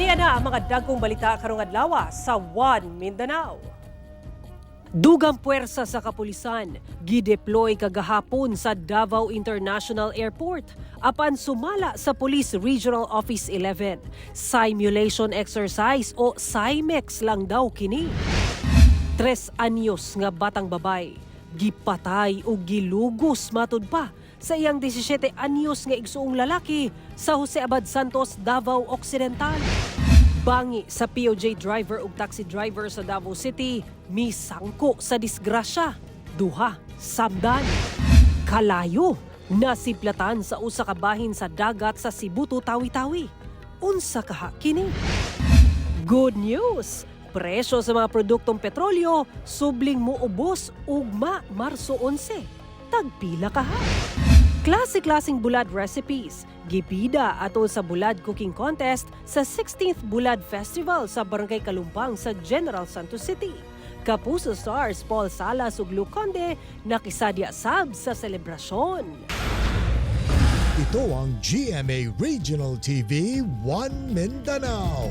Iya na ang mga dagkong balita karong adlawa sa One Mindanao. Dugang puwersa sa kapulisan, gideploy kagahapon sa Davao International Airport apan sumala sa Police Regional Office 11. Simulation exercise o SIMEX lang daw kini. 3 anyos nga batang babay, gipatay o gilugos matud pa sa iyang 17 anyos nga igsuong lalaki sa Jose Abad Santos, Davao Occidental. Bangi sa POJ driver ug taxi driver sa Davao City, misangko sa disgrasya. Duha, samdan. Kalayo, nasiplatan sa usa ka bahin sa dagat sa Cebu, Tawi-Tawi. Unsa kaha kini? Good news! Presyo sa mga produktong petrolyo, subling muubos ugma Marso 11. Tagpila kaha? Klase-klaseng bulad recipes, gipida atol sa bulad cooking contest sa 16th Bulad Festival sa Barangay Kalumpang sa General Santos City. Kapuso stars Paul Salas ug Luke Conde nakisadya sab sa selebrasyon. Ito ang GMA Regional TV 1 Mindanao.